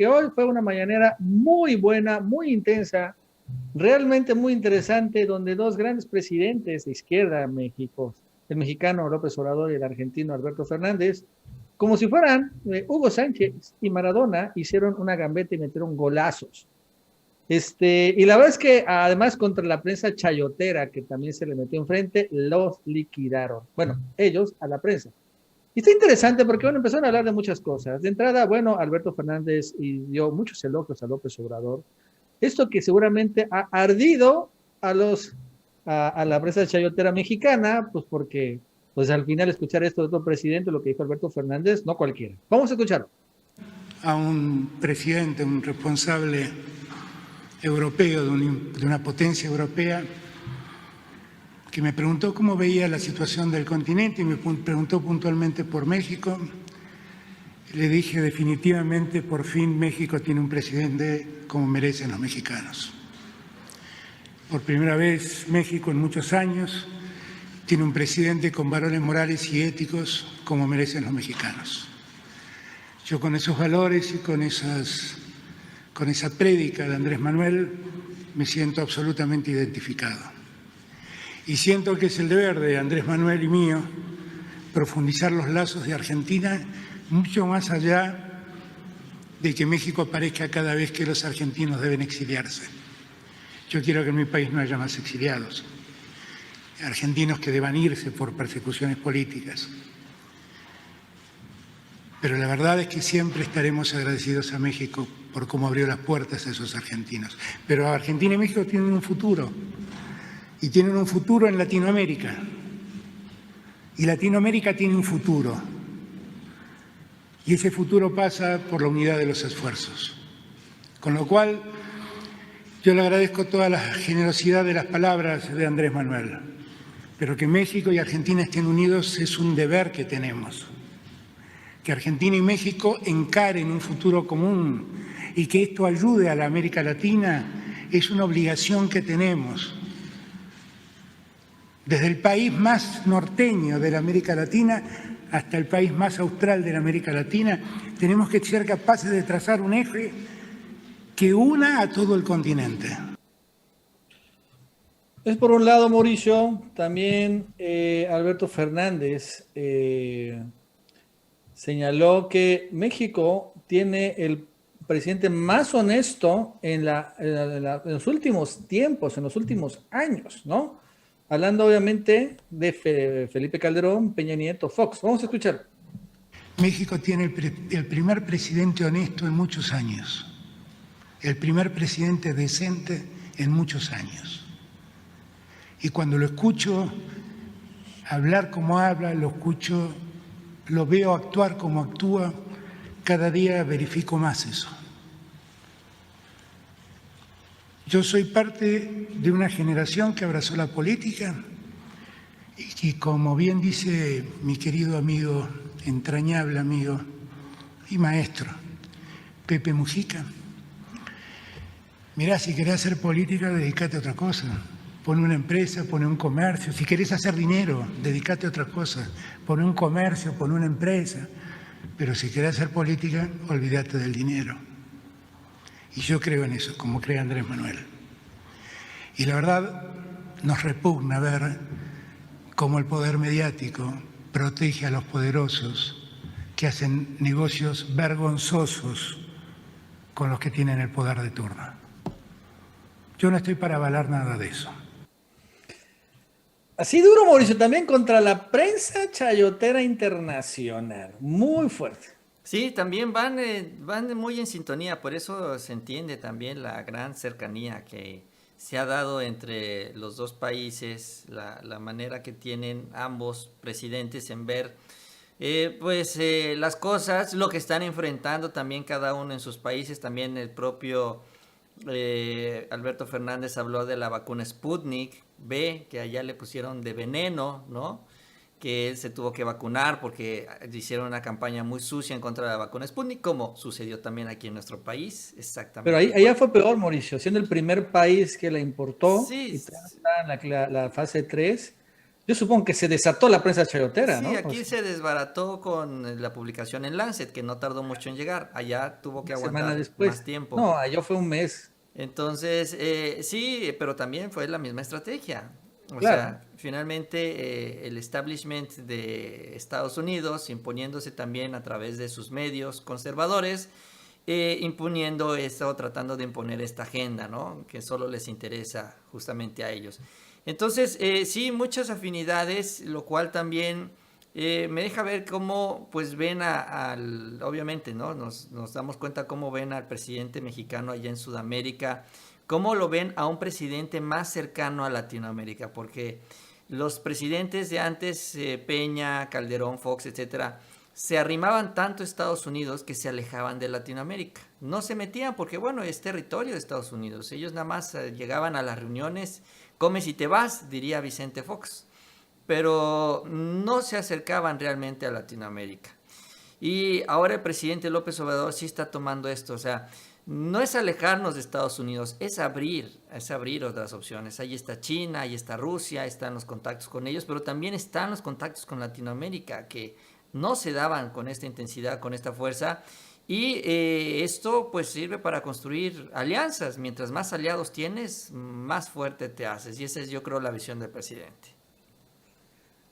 que hoy fue una mañanera muy buena, muy intensa, realmente muy interesante, donde dos grandes presidentes de izquierda en México, el mexicano López Obrador y el argentino Alberto Fernández, como si fueran Hugo Sánchez y Maradona, hicieron una gambeta y metieron golazos. Y la verdad es que además contra la prensa chayotera que también se le metió enfrente, los liquidaron. Bueno, ellos a la prensa. Y está interesante porque, bueno, empezaron a hablar de muchas cosas. De entrada, bueno, Alberto Fernández y dio muchos elogios a López Obrador. Esto que seguramente ha ardido a la prensa chayotera mexicana, pues porque, pues al final escuchar esto de otro presidente, lo que dijo Alberto Fernández, no cualquiera. Vamos a escucharlo. A un presidente, un responsable europeo de una potencia europea, que me preguntó cómo veía la situación del continente y me preguntó puntualmente por México. Le dije definitivamente, por fin México tiene un presidente como merecen los mexicanos. Por primera vez México en muchos años tiene un presidente con valores morales y éticos como merecen los mexicanos. Yo con esos valores y con esa prédica de Andrés Manuel me siento absolutamente identificado. Y siento que es el deber de Andrés Manuel y mío profundizar los lazos de Argentina mucho más allá de que México aparezca cada vez que los argentinos deben exiliarse. Yo quiero que en mi país no haya más exiliados, argentinos que deban irse por persecuciones políticas. Pero la verdad es que siempre estaremos agradecidos a México por cómo abrió las puertas a esos argentinos. Pero Argentina y México tienen un futuro, y tienen un futuro en Latinoamérica. Y Latinoamérica tiene un futuro. Y ese futuro pasa por la unidad de los esfuerzos. Con lo cual, yo le agradezco toda la generosidad de las palabras de Andrés Manuel. Pero que México y Argentina estén unidos es un deber que tenemos. Que Argentina y México encaren un futuro común y que esto ayude a la América Latina es una obligación que tenemos. Desde el país más norteño de la América Latina hasta el país más austral de la América Latina, tenemos que ser capaces de trazar un eje que una a todo el continente. Es por un lado, Mauricio, también Alberto Fernández señaló que México tiene el presidente más honesto en los últimos tiempos, en los últimos años, ¿no? Hablando obviamente de Felipe Calderón, Peña Nieto, Fox. Vamos a escuchar. México tiene el primer presidente honesto en muchos años, el primer presidente decente en muchos años. Y cuando lo escucho hablar como habla, lo veo actuar como actúa, cada día verifico más eso. Yo soy parte de una generación que abrazó la política y como bien dice mi querido amigo, entrañable amigo y maestro, Pepe Mujica, mirá, si querés hacer política, dedícate a otra cosa. Pone una empresa, pone un comercio. Si querés hacer dinero, dedícate a otra cosa. Pone un comercio, pone una empresa. Pero si querés hacer política, olvídate del dinero. Y yo creo en eso, como cree Andrés Manuel. Y la verdad, nos repugna ver cómo el poder mediático protege a los poderosos que hacen negocios vergonzosos con los que tienen el poder de turno. Yo no estoy para avalar nada de eso. Así duro, Mauricio, también contra la prensa chayotera internacional. Muy fuerte. Sí, también van muy en sintonía, por eso se entiende también la gran cercanía que se ha dado entre los dos países, la manera que tienen ambos presidentes en ver las cosas, lo que están enfrentando también cada uno en sus países, también el propio Alberto Fernández habló de la vacuna Sputnik B, que allá le pusieron de veneno, ¿no? Que él se tuvo que vacunar porque hicieron una campaña muy sucia en contra de la vacuna Sputnik, como sucedió también aquí en nuestro país, exactamente. Pero ahí, allá fue peor, Mauricio, siendo el primer país que la importó Sí, y está en la fase 3. Yo supongo que se desató la prensa chayotera, Sí, ¿no? aquí se desbarató con la publicación en Lancet, que no tardó mucho en llegar. Allá tuvo que Una semana aguantar más después. tiempo. No, yo fue un mes, Entonces, sí, pero también fue la misma estrategia. O claro. sea, finalmente el establishment de Estados Unidos imponiéndose también a través de sus medios conservadores, imponiendo esto, tratando de imponer esta agenda, ¿no? Que solo les interesa justamente a ellos. Entonces, sí, muchas afinidades, lo cual también me deja ver cómo, pues, ven al, obviamente, ¿no? Nos damos cuenta cómo ven al presidente mexicano allá en Sudamérica, cómo lo ven a un presidente más cercano a Latinoamérica, porque los presidentes de antes, Peña, Calderón, Fox, etcétera, se arrimaban tanto a Estados Unidos que se alejaban de Latinoamérica. No se metían porque, bueno, es territorio de Estados Unidos. Ellos nada más llegaban a las reuniones, comes y te vas, diría Vicente Fox, pero no se acercaban realmente a Latinoamérica. Y ahora el presidente López Obrador sí está tomando esto, o sea, no es alejarnos de Estados Unidos, es abrir otras opciones. Ahí está China, ahí está Rusia, están los contactos con ellos, pero también están los contactos con Latinoamérica, que no se daban con esta intensidad, con esta fuerza. Y esto pues sirve para construir alianzas. Mientras más aliados tienes, más fuerte te haces. Y esa es, yo creo, la visión del presidente.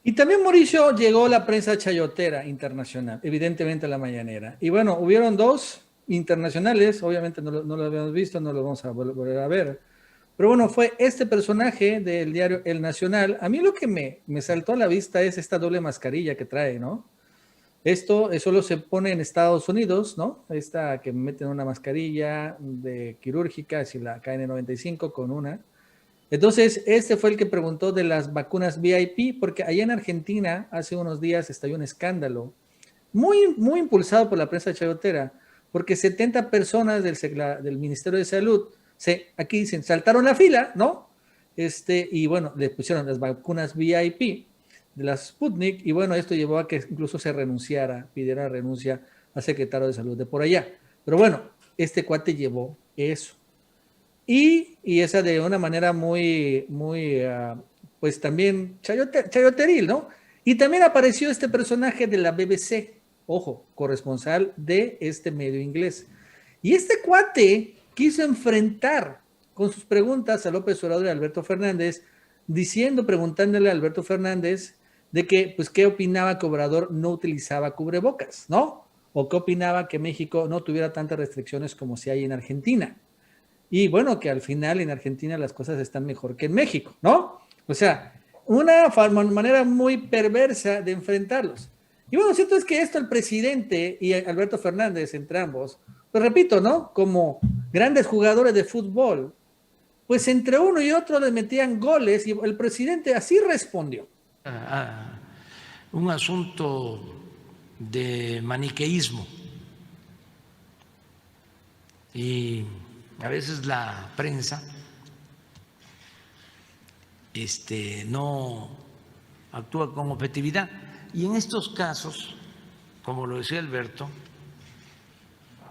Y también, Mauricio, llegó la prensa chayotera internacional, evidentemente a la mañanera. Y bueno, hubieron dos internacionales, obviamente no lo habíamos visto, no lo vamos a volver a ver. Pero bueno, fue este personaje del diario El Nacional. A mí lo que me saltó a la vista es esta doble mascarilla que trae, ¿no? Esto solo se pone en Estados Unidos, ¿no? Esta que meten una mascarilla de quirúrgica, si la KN95 con una. Entonces, este fue el que preguntó de las vacunas VIP, porque allá en Argentina hace unos días estalló un escándalo muy impulsado por la prensa chayotera, porque 70 personas del Ministerio de Salud, aquí dicen, saltaron la fila, ¿no? Y bueno, le pusieron las vacunas VIP de la Sputnik, y bueno, esto llevó a que incluso pidiera renuncia al secretario de Salud de por allá. Pero bueno, este cuate llevó eso. Y esa de una manera pues también chayoteril, ¿no? Y también apareció este personaje de la BBC, ojo, corresponsal de este medio inglés. Y este cuate quiso enfrentar con sus preguntas a López Obrador y a Alberto Fernández, preguntándole a Alberto Fernández de que, pues, qué opinaba que Obrador no utilizaba cubrebocas, ¿no? O qué opinaba que México no tuviera tantas restricciones como si hay en Argentina. Y bueno, que al final en Argentina las cosas están mejor que en México, ¿no? O sea, una manera muy perversa de enfrentarlos. Y bueno, cierto es que esto el presidente y Alberto Fernández, entre ambos, pues repito, ¿no? Como grandes jugadores de fútbol, pues entre uno y otro le metían goles y el presidente así respondió. Un asunto de maniqueísmo. Y a veces la prensa no actúa con objetividad. Y en estos casos, como lo decía Alberto,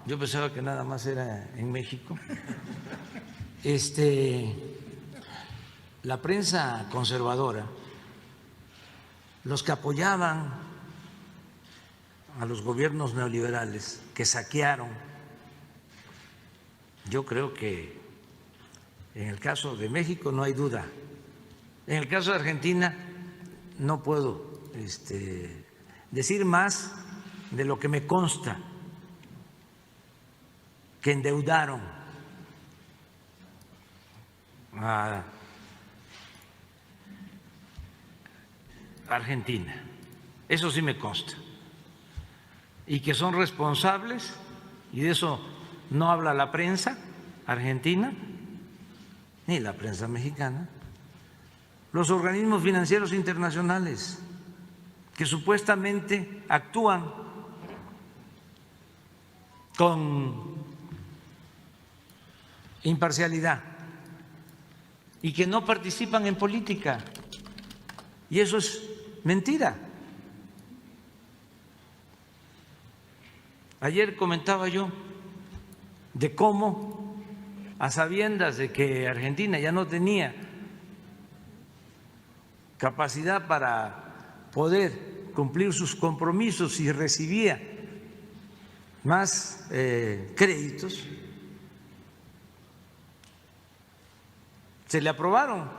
yo pensaba que nada más era en México, la prensa conservadora, los que apoyaban a los gobiernos neoliberales que saquearon, yo creo que en el caso de México no hay duda. En el caso de Argentina no puedo decir más de lo que me consta, que endeudaron a Argentina. Eso sí me consta. Y que son responsables, y de eso no habla la prensa argentina ni la prensa mexicana, los organismos financieros internacionales que supuestamente actúan con imparcialidad y que no participan en política. Y eso es mentira. Ayer comentaba yo de cómo, a sabiendas de que Argentina ya no tenía capacidad para poder cumplir sus compromisos y recibía más créditos, se le aprobaron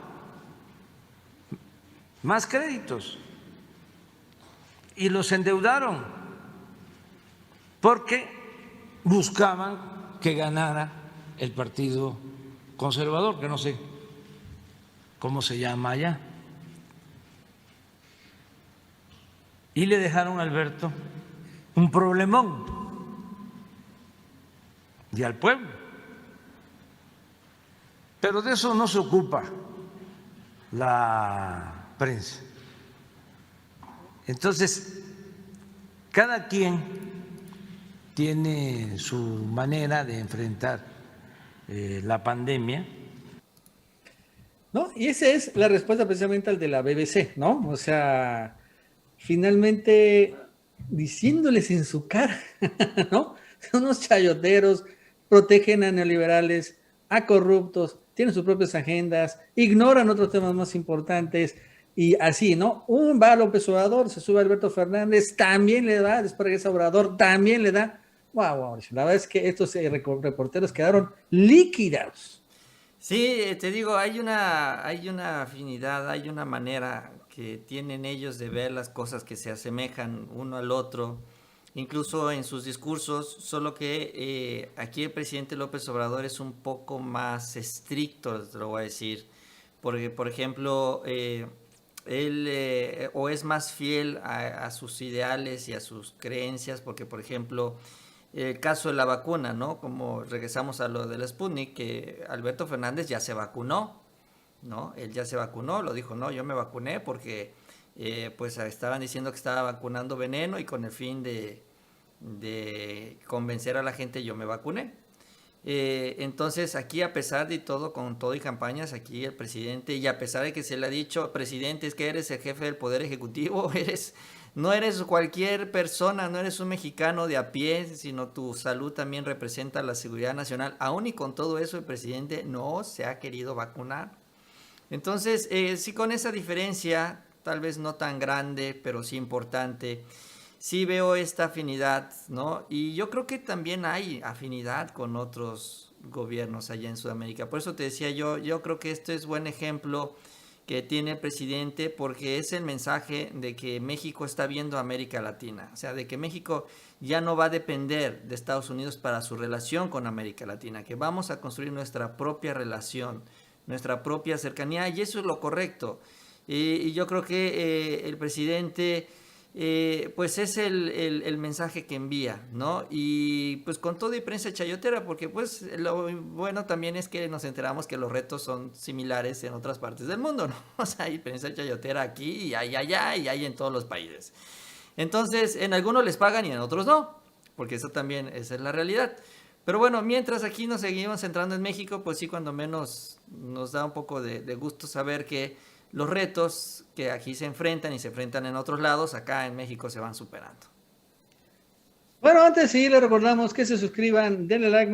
más créditos y los endeudaron porque buscaban que ganara el Partido Conservador, que no sé cómo se llama allá. Y le dejaron a Alberto un problemón y al pueblo. Pero de eso no se ocupa la prensa. Entonces, cada quien tiene su manera de enfrentar la pandemia. ¿No? Y esa es la respuesta precisamente al de la BBC, ¿no? O sea, finalmente diciéndoles en su cara, ¿no? Son unos chayoteros, protegen a neoliberales, a corruptos, tienen sus propias agendas, ignoran otros temas más importantes y así, ¿no? Va López Obrador, se sube Alberto Fernández, también le da, después regresa Obrador, también le da. Wow, la verdad es que estos reporteros quedaron liquidados. Sí, te digo, hay una afinidad, hay una manera que tienen ellos de ver las cosas que se asemejan uno al otro, incluso en sus discursos, solo que aquí el presidente López Obrador es un poco más estricto, te lo voy a decir, porque, por ejemplo, él o es más fiel a sus ideales y a sus creencias, porque, por ejemplo, el caso de la vacuna, ¿no? Como regresamos a lo del Sputnik, que Alberto Fernández ya se vacunó, ¿no? Él ya se vacunó, lo dijo, no, yo me vacuné porque pues estaban diciendo que estaba vacunando veneno y con el fin de convencer a la gente yo me vacuné. Entonces aquí a pesar de todo, con todo y campañas, aquí el presidente, y a pesar de que se le ha dicho, presidente, es que eres el jefe del Poder Ejecutivo, no eres cualquier persona, no eres un mexicano de a pie, sino tu salud también representa la seguridad nacional. Aún y con todo eso el presidente no se ha querido vacunar. Entonces, sí, con esa diferencia, tal vez no tan grande, pero sí importante, sí veo esta afinidad, ¿no? Y yo creo que también hay afinidad con otros gobiernos allá en Sudamérica. Por eso te decía yo creo que este es buen ejemplo que tiene el presidente porque es el mensaje de que México está viendo a América Latina, o sea, de que México ya no va a depender de Estados Unidos para su relación con América Latina, que vamos a construir nuestra propia relación, nuestra propia cercanía, y eso es lo correcto. Y yo creo que el presidente pues es el mensaje que envía, ¿no? Y pues con todo y prensa chayotera, porque pues lo bueno también es que nos enteramos que los retos son similares en otras partes del mundo, ¿no? O sea, hay prensa chayotera aquí y hay allá y hay en todos los países. Entonces, en algunos les pagan y en otros no, porque eso también, esa es la realidad. Pero bueno, mientras aquí nos seguimos centrando en México, pues sí, cuando menos nos da un poco de gusto saber que los retos que aquí se enfrentan y se enfrentan en otros lados, acá en México se van superando. Bueno, antes sí, les recordamos que se suscriban, denle like,